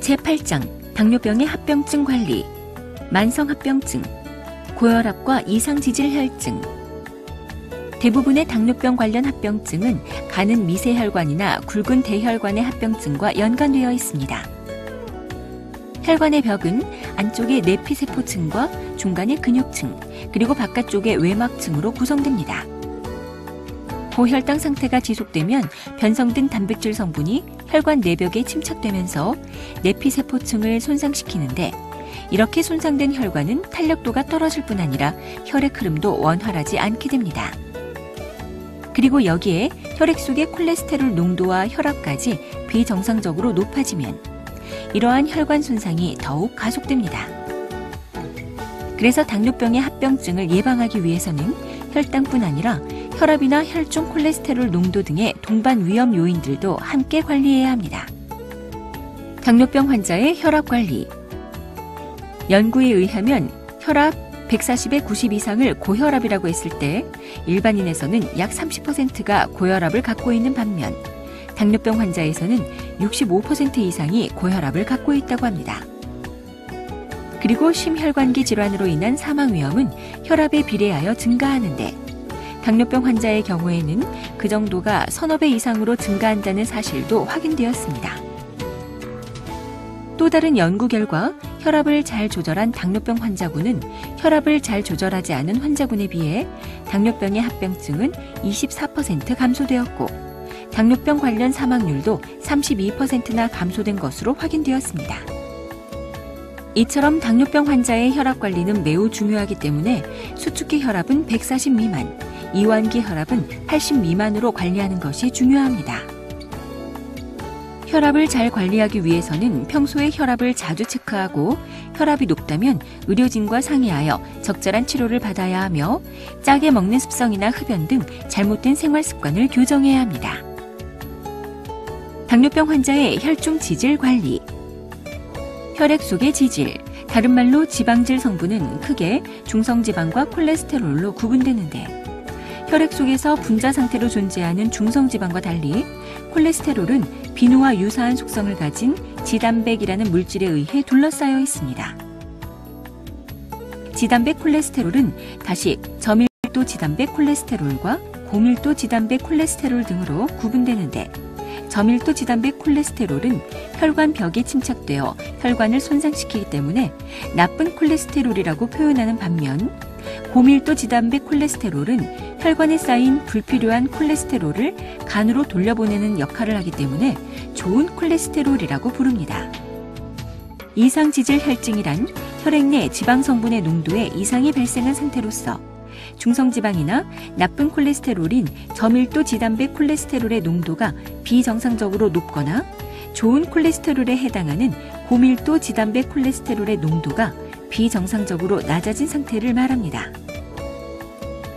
제8장 당뇨병의 합병증 관리, 만성합병증, 고혈압과 이상지질혈증. 대부분의 당뇨병 관련 합병증은 가는 미세혈관이나 굵은 대혈관의 합병증과 연관되어 있습니다. 혈관의 벽은 안쪽의 내피세포층과 중간의 근육층, 그리고 바깥쪽의 외막층으로 구성됩니다. 고혈당 상태가 지속되면 변성된 단백질 성분이 혈관 내벽에 침착되면서 내피세포층을 손상시키는데, 이렇게 손상된 혈관은 탄력도가 떨어질 뿐 아니라 혈액 흐름도 원활하지 않게 됩니다. 그리고 여기에 혈액 속의 콜레스테롤 농도와 혈압까지 비정상적으로 높아지면 이러한 혈관 손상이 더욱 가속됩니다. 그래서 당뇨병의 합병증을 예방하기 위해서는 혈당뿐 아니라 혈압이나 혈중 콜레스테롤 농도 등의 동반 위험 요인들도 함께 관리해야 합니다. 당뇨병 환자의 혈압 관리. 연구에 의하면 혈압 140에 90 이상을 고혈압이라고 했을 때 일반인에서는 약 30%가 고혈압을 갖고 있는 반면 당뇨병 환자에서는 65% 이상이 고혈압을 갖고 있다고 합니다. 그리고 심혈관계 질환으로 인한 사망 위험은 혈압에 비례하여 증가하는데, 당뇨병 환자의 경우에는 그 정도가 서너 배 이상으로 증가한다는 사실도 확인되었습니다. 또 다른 연구 결과 혈압을 잘 조절한 당뇨병 환자군은 혈압을 잘 조절하지 않은 환자군에 비해 당뇨병의 합병증은 24% 감소되었고, 당뇨병 관련 사망률도 32%나 감소된 것으로 확인되었습니다. 이처럼 당뇨병 환자의 혈압 관리는 매우 중요하기 때문에 수축기 혈압은 140 미만, 이완기 혈압은 80 미만으로 관리하는 것이 중요합니다. 혈압을 잘 관리하기 위해서는 평소에 혈압을 자주 체크하고, 혈압이 높다면 의료진과 상의하여 적절한 치료를 받아야 하며, 짜게 먹는 습성이나 흡연 등 잘못된 생활 습관을 교정해야 합니다. 당뇨병 환자의 혈중 지질 관리. 혈액 속의 지질, 다른 말로 지방질 성분은 크게 중성지방과 콜레스테롤로 구분되는데, 혈액 속에서 분자 상태로 존재하는 중성지방과 달리 콜레스테롤은 비누와 유사한 속성을 가진 지단백이라는 물질에 의해 둘러싸여 있습니다. 지단백 콜레스테롤은 다시 저밀도 지단백 콜레스테롤과 고밀도 지단백 콜레스테롤 등으로 구분되는데, 저밀도 지단백 콜레스테롤은 혈관 벽에 침착되어 혈관을 손상시키기 때문에 나쁜 콜레스테롤이라고 표현하는 반면, 고밀도 지단백 콜레스테롤은 혈관에 쌓인 불필요한 콜레스테롤을 간으로 돌려보내는 역할을 하기 때문에 좋은 콜레스테롤이라고 부릅니다. 이상지질혈증이란 혈액 내 지방 성분의 농도에 이상이 발생한 상태로서 중성지방이나 나쁜 콜레스테롤인 저밀도 지단백 콜레스테롤의 농도가 비정상적으로 높거나 좋은 콜레스테롤에 해당하는 고밀도 지단백 콜레스테롤의 농도가 비정상적으로 낮아진 상태를 말합니다.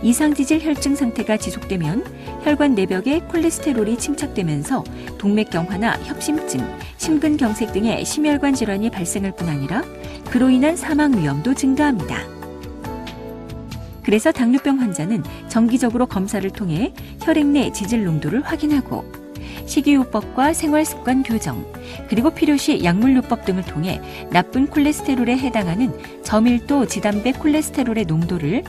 이상지질혈증 상태가 지속되면 혈관 내벽에 콜레스테롤이 침착되면서 동맥경화나 협심증, 심근경색 등의 심혈관 질환이 발생할 뿐 아니라 그로 인한 사망 위험도 증가합니다. 그래서 당뇨병 환자는 정기적으로 검사를 통해 혈액 내 지질 농도를 확인하고, 식이요법과 생활습관 교정, 그리고 필요시 약물요법 등을 통해 나쁜 콜레스테롤에 해당하는 저밀도 지단백 콜레스테롤의 농도를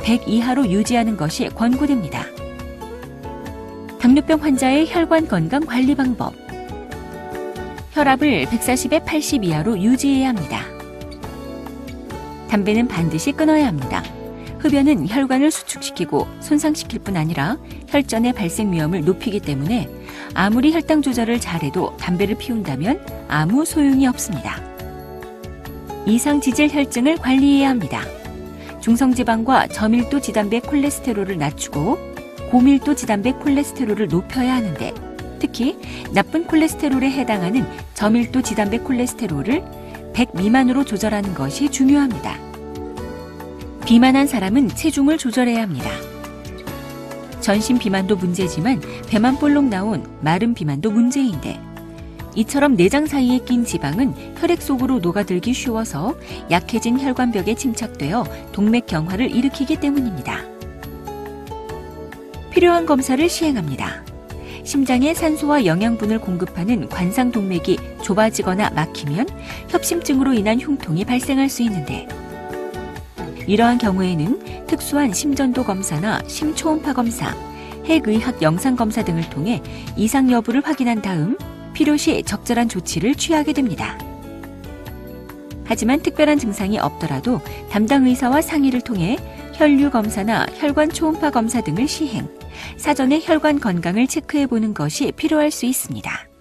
100 이하로 유지하는 것이 권고됩니다. 당뇨병 환자의 혈관 건강 관리 방법. 혈압을 140에 80 이하로 유지해야 합니다. 담배는 반드시 끊어야 합니다. 흡연은 혈관을 수축시키고 손상시킬 뿐 아니라 혈전의 발생 위험을 높이기 때문에 아무리 혈당 조절을 잘해도 담배를 피운다면 아무 소용이 없습니다. 이상지질혈증을 관리해야 합니다. 중성지방과 저밀도 지단백 콜레스테롤을 낮추고 고밀도 지단백 콜레스테롤을 높여야 하는데, 특히 나쁜 콜레스테롤에 해당하는 저밀도 지단백 콜레스테롤을 100 미만으로 조절하는 것이 중요합니다. 비만한 사람은 체중을 조절해야 합니다. 전신 비만도 문제지만 배만 볼록 나온 마른 비만도 문제인데, 이처럼 내장 사이에 낀 지방은 혈액 속으로 녹아들기 쉬워서 약해진 혈관벽에 침착되어 동맥경화를 일으키기 때문입니다. 필요한 검사를 시행합니다. 심장에 산소와 영양분을 공급하는 관상동맥이 좁아지거나 막히면 협심증으로 인한 흉통이 발생할 수 있는데, 이러한 경우에는 특수한 심전도 검사나 심초음파 검사, 핵의학 영상 검사 등을 통해 이상 여부를 확인한 다음 필요시 적절한 조치를 취하게 됩니다. 하지만 특별한 증상이 없더라도 담당 의사와 상의를 통해 혈류 검사나 혈관 초음파 검사 등을 시행, 사전에 혈관 건강을 체크해 보는 것이 필요할 수 있습니다.